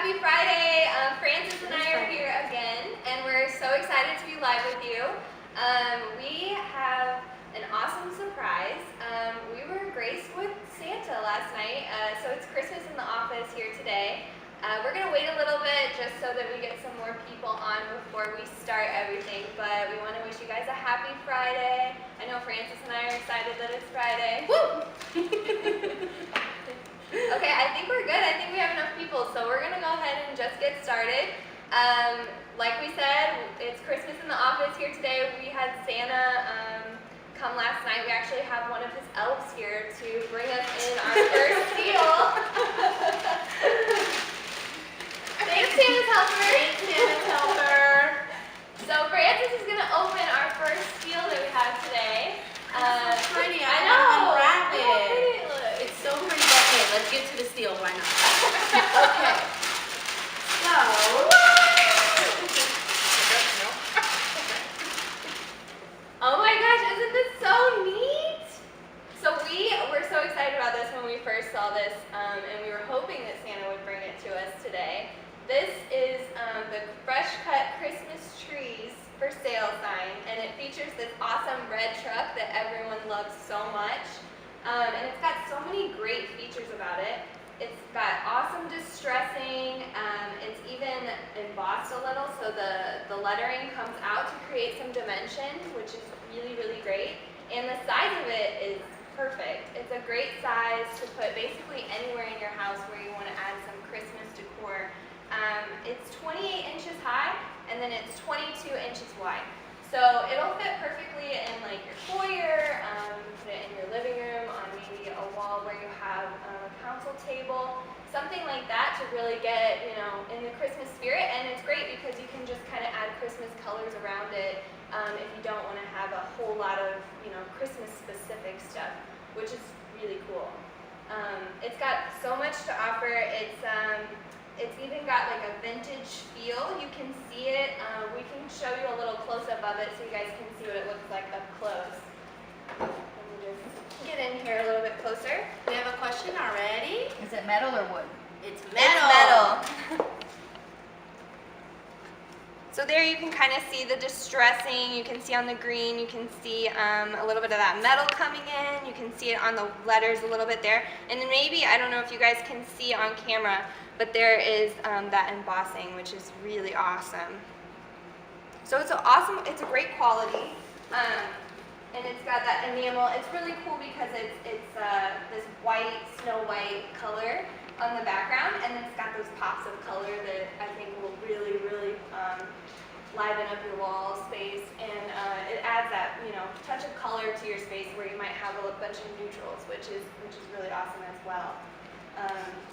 happy Friday. Francis and I are here again, and we're so excited to be live with you. We have an awesome surprise. We were graced with Santa last night, so it's Christmas in the office here today. We're going to wait a little bit just so that we get some more people on before we start everything, but we want to wish you guys a happy Friday. I know Francis and I are excited that it's Friday. Woo! Okay, I think we're good. I think we have enough people, so we're going to go ahead and just get started. Like we said, it's Christmas in the office here today. We had Santa come last night. We actually have one of his elves here to bring us in our first deal. Thanks, Santa's helper. Thanks, Santa's helper. So Francis is going to open our first deal that we have today. It's so pretty. I know. Unwrap Look how pretty it. it looks. It's so pretty. Okay, let's get to the steal. Why not? Okay. So. Oh my gosh, isn't this so neat? So we were so excited about this when we first saw this, and we were hoping that Santa would bring it to us today. This is the Fresh Cut Christmas Trees for Sale sign, and it features this awesome red truck that everyone loves so much. And it's got so many great features about it. It's got awesome distressing, it's even embossed a little, so the lettering comes out to create some dimension, which is really, really great. And the size of it is perfect. It's a great size to put basically anywhere in your house where you want to add some Christmas decor. It's 28 inches high, and then it's 22 inches wide. So it'll fit perfectly in like your foyer, put it in your living room, on maybe a wall where you have a council table, something like that to really get, in the Christmas spirit. And it's great because you can just kind of add Christmas colors around it if you don't want to have a whole lot of, Christmas specific stuff, which is really cool. It's got so much to offer. It's even got like a vintage feel. You can see it. We can show you a little close-up of it so you guys can see what it looks like up close. Let me just get in here a little bit closer. We have a question already. Is it metal or wood? It's metal. It's metal. So there you can kind of see the distressing. You can see on the green, you can see a little bit of that metal coming in. You can see it on the letters a little bit there. And then maybe, I don't know if you guys can see on camera, but there is that embossing, which is really awesome. So it's a great quality. And it's got that enamel. It's really cool because it's this white, snow white color on the background, and then it's got those pops of color that I think will really, really liven up your wall space, and it adds that touch of color to your space where you might have a bunch of neutrals, which is really awesome as well.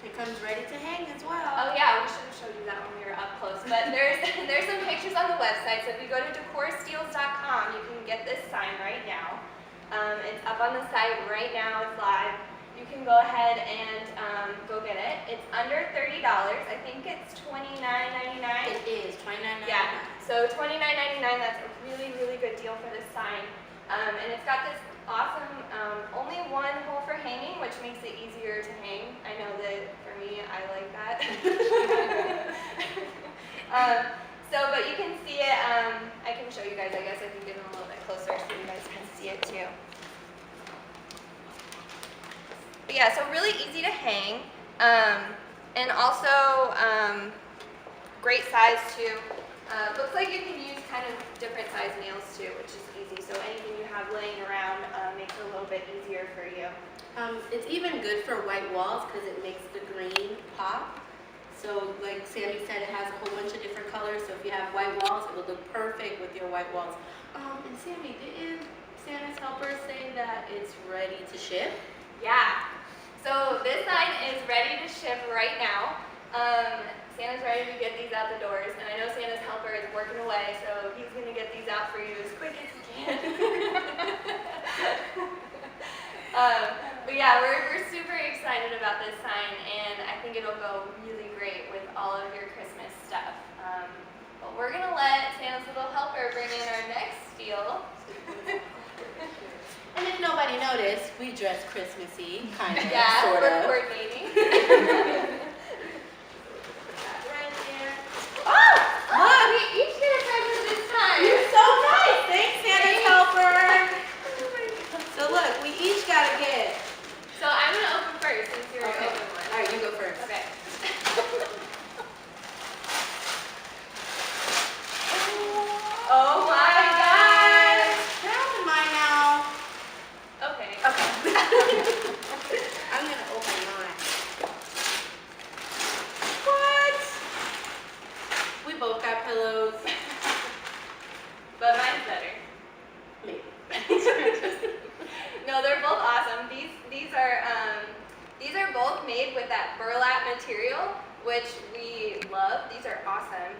It comes ready to hang as well. Oh yeah, we should have showed you that when we were up close. But there's some pictures on the website. So if you go to decorsteals.com, you can get this sign right now. It's up on the site right now. It's live. You can go ahead and go get it. It's under $30. I think it's $29.99. It is $29.99. Yeah. So $29.99. That's a really, really good deal for this sign. And it's got this awesome, only one hole for hanging, which makes it easier to hang. I know that for me, I like that. But you can see it. I can show you guys, I guess I can get them a little bit closer so you guys can see it too. But yeah, so really easy to hang. And also great size too. Looks like you can use kind of different size nails too, which is easy. So anything you have laying around makes it a little bit easier for you. It's even good for white walls because it makes the green pop. So like Sammy said, it has a whole bunch of different colors. So if you have white walls, it will look perfect with your white walls. And Sammy, didn't Santa's helper say that it's ready to ship? Yeah. So this sign is ready to ship right now. Santa's ready to get these out the doors, and I know Santa's helper is working away, so he's going to get these out for you as quick as he can. But yeah, we're super excited about this sign, and I think it'll go really great with all of your Christmas stuff. But we're going to let Santa's little helper bring in our next deal. And if nobody noticed, we dress Christmassy, kind of, yeah, sort we're of. coordinating. that burlap material, which we love. These are awesome.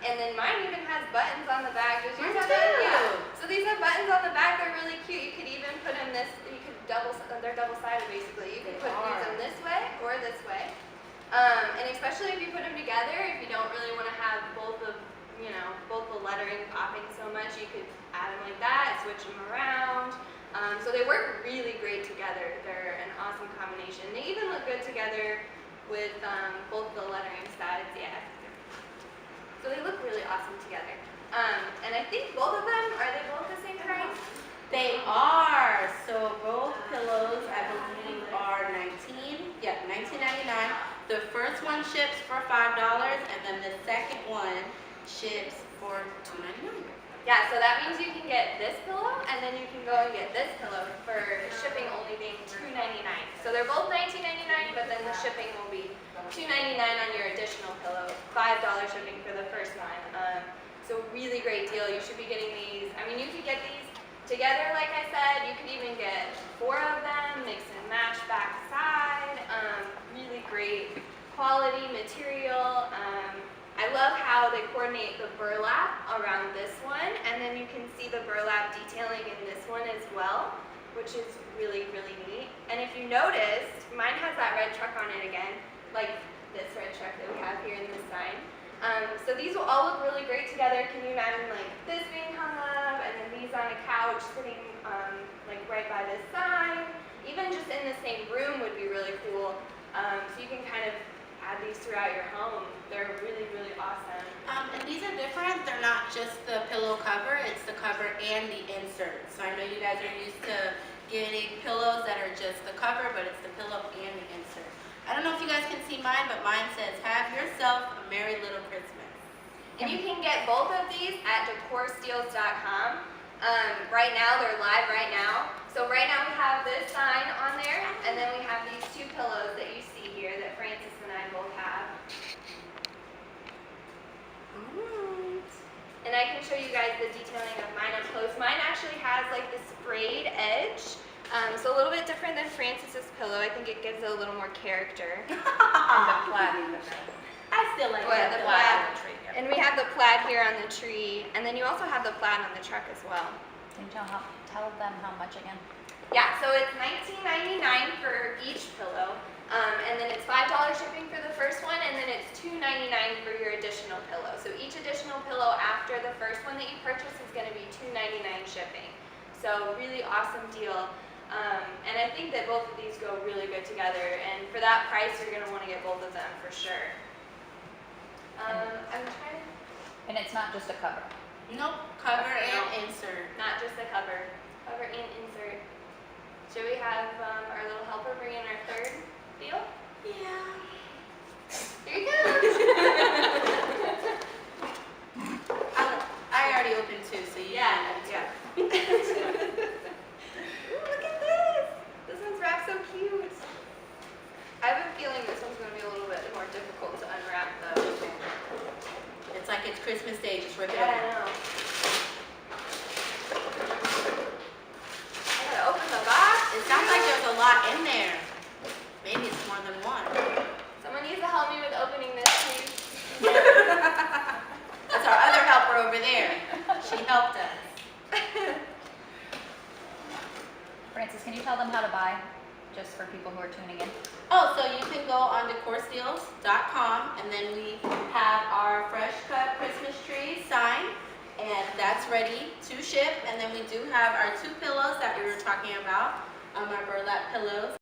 And then mine even has buttons on the back. Did you Mine have that? too. Yeah. So these have buttons on the back. They're really cute. You could even put them this. You could they're double-sided basically. You can use them this way or this way. And especially if you put them together, if you don't really want to have both the lettering popping so much, you could add them like that, switch them around. So they work really great together. They're an awesome combination. They even look good together with both the lettering sides. Yeah. So they look really awesome together. And I think both of them, are they both the same price? They are. So both pillows, I believe, are $19.99. The first one ships for $5, and then the second one ships for $2.99. Yeah, so that means you can get this pillow, and then you can go and get this pillow for shipping only being $2.99. So they're both $19.99, but then the shipping will be $2.99 on your additional pillow, $5 shipping for the first one. So really great deal. You should be getting these. I mean, you could get these together, like I said. You could even get 4 of them, mix and match back side. Really great quality material. I love how they coordinate the burlap around this one, and then you can see the burlap detailing in this one as well, which is really, really neat. And if you noticed, mine has that red truck on it again, like this red truck that we have here in this sign. So these will all look really great together. Can you imagine like this being hung up, and then these on a couch sitting like right by this sign? Even just in the same room would be really cool. So you can kind of add these throughout your home. They're really, really awesome. And these are different. They're not just the pillow cover, it's the cover and the insert. So I know you guys are used to getting pillows that are just the cover, but it's the pillow and the insert. I don't know if you guys can see mine, but mine says, "Have yourself a merry little Christmas." And you can get both of these at decorsteals.com. Right now, they're live right now. So right now we have this sign on there, and then we have these 2 pillows that you see here that Francis and I both have. Alright. And I can show you guys the detailing of mine up close. Mine actually has like the sprayed edge. So a little bit different than Francis's pillow. I think it gives it a little more character. And the plaid in the I still like What, that. the though. plaid? tree. Yep. And we have the plaid here on the tree, and then you also have the plaid on the truck as well. Can you tell them how much again? Yeah, so it's $19.99 for each pillow, and then it's $5 shipping for the first one, and then it's $2.99 for your additional pillow. So each additional pillow after the first one that you purchase is going to be $2.99 shipping. So really awesome deal. And I think that both of these go really good together, and for that price, you're going to want to get both of them for sure. I'm trying to, And it's not just a cover. Nope, cover No. and insert. not just a cover and insert. Should we have our little helper bring in our third deal? Yeah. Here you go. I already opened 2, so you Yeah, can yeah. Ooh, look at this. This one's wrapped so cute. I have a feeling this one's going to be a little bit more difficult to unwrap though. It's like it's Christmas Day, just rip it Yeah, I open. know. I gotta open the box. It sounds like there's a lot in there. Maybe it's more than one. Someone needs to help me with opening this, please. That's our other helper over there. She helped us. Francis, can you tell them how to buy, just for people who are tuning in? Oh, so you can go on decorsteals.com, and then we have our fresh cut Christmas tree sign, and that's ready to ship. And then we do have our 2 pillows that we were talking about, our burlap pillows,